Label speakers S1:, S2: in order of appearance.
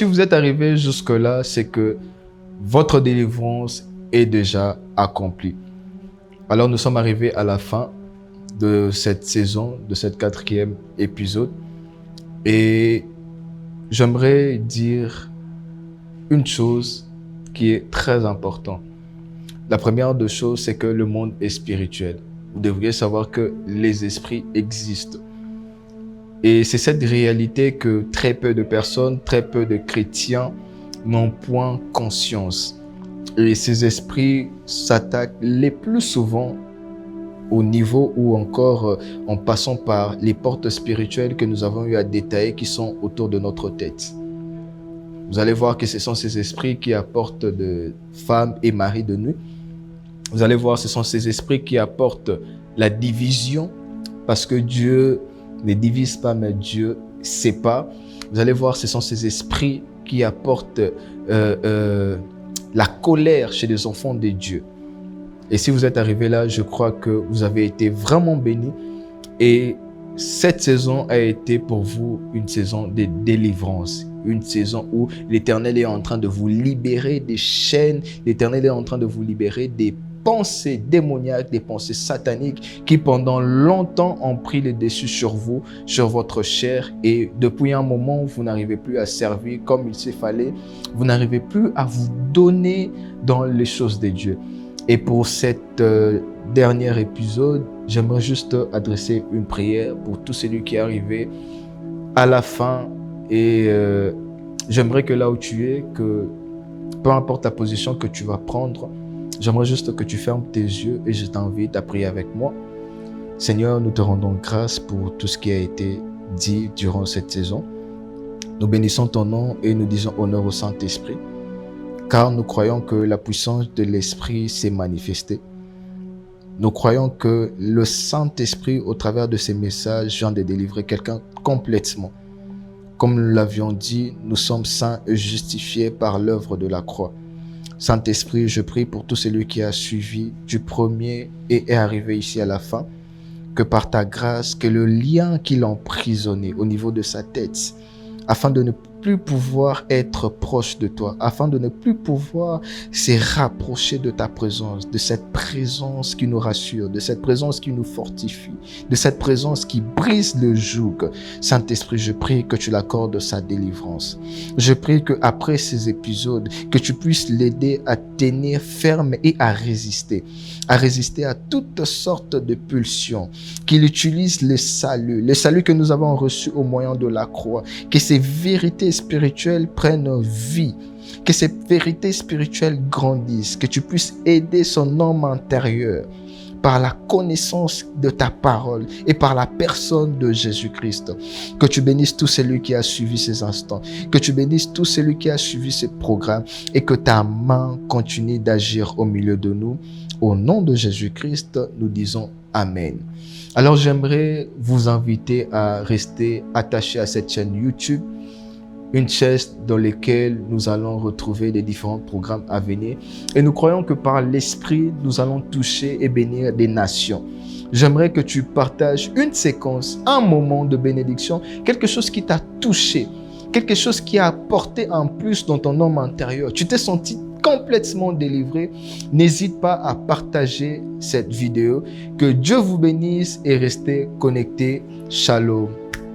S1: Si vous êtes arrivé jusque-là, c'est que votre délivrance est déjà accomplie. Alors nous sommes arrivés à la fin de cette saison, de cette 4e épisode. Et j'aimerais dire une chose qui est très importante. La première des choses, c'est que le monde est spirituel. Vous devriez savoir que les esprits existent. Et c'est cette réalité que très peu de personnes, très peu de chrétiens n'ont point conscience. Et ces esprits s'attaquent les plus souvent au niveau ou encore en passant par les portes spirituelles que nous avons eu à détailler qui sont autour de notre tête. Vous allez voir que ce sont ces esprits qui apportent de femmes et maris de nuit. Vous allez voir, ce sont ces esprits qui apportent la division parce que Dieu ne divise pas, mais Dieu sépare. Vous allez voir, ce sont ces esprits qui apportent la colère chez les enfants de Dieu. Et si vous êtes arrivé là, je crois que vous avez été vraiment bénis. Et cette saison a été pour vous une saison de délivrance. Une saison où l'Éternel est en train de vous libérer des chaînes. L'Éternel est en train de vous libérer des pensées démoniaques, des pensées sataniques qui pendant longtemps ont pris le dessus sur vous, sur votre chair, et depuis un moment, vous n'arrivez plus à servir comme il s'est fallait, vous n'arrivez plus à vous donner dans les choses de Dieu. Et pour cet dernier épisode, j'aimerais juste adresser une prière pour tout celui qui est arrivé à la fin, et j'aimerais que là où tu es, que peu importe la position que tu vas prendre, j'aimerais juste que tu fermes tes yeux et je t'invite à prier avec moi. Seigneur, nous te rendons grâce pour tout ce qui a été dit durant cette saison. Nous bénissons ton nom et nous disons honneur au Saint-Esprit, car nous croyons que la puissance de l'Esprit s'est manifestée. Nous croyons que le Saint-Esprit, au travers de ces messages, vient de délivrer quelqu'un complètement. Comme nous l'avions dit, nous sommes saints et justifiés par l'œuvre de la croix. Saint-Esprit, je prie pour tout celui qui a suivi du premier et est arrivé ici à la fin, que par ta grâce, que le lien qu'il a emprisonné au niveau de sa tête, afin de ne plus pouvoir être proche de toi, afin de ne plus pouvoir se rapprocher de ta présence, de cette présence qui nous rassure, de cette présence qui nous fortifie, de cette présence qui brise le joug. Saint-Esprit, je prie que tu l'accordes sa délivrance. Je prie qu'après ces épisodes, que tu puisses l'aider à tenir ferme et à résister à toutes sortes de pulsions, qu'il utilise le salut que nous avons reçu au moyen de la croix, que ces vérités spirituelles prennent vie, que ces vérités spirituelles grandissent, que tu puisses aider son homme intérieur par la connaissance de ta parole et par la personne de Jésus-Christ. Que tu bénisses tout celui qui a suivi ces instants, que tu bénisses tout celui qui a suivi ces programmes et que ta main continue d'agir au milieu de nous. Au nom de Jésus-Christ, nous disons Amen. Alors j'aimerais vous inviter à rester attachés à cette chaîne YouTube, une chaîne dans laquelle nous allons retrouver les différents programmes à venir. Et nous croyons que par l'Esprit, nous allons toucher et bénir des nations. J'aimerais que tu partages une séquence, un moment de bénédiction, quelque chose qui t'a touché, quelque chose qui a apporté un plus dans ton homme intérieur. Tu t'es senti complètement délivré. N'hésite pas à partager cette vidéo. Que Dieu vous bénisse et restez connectés. Shalom.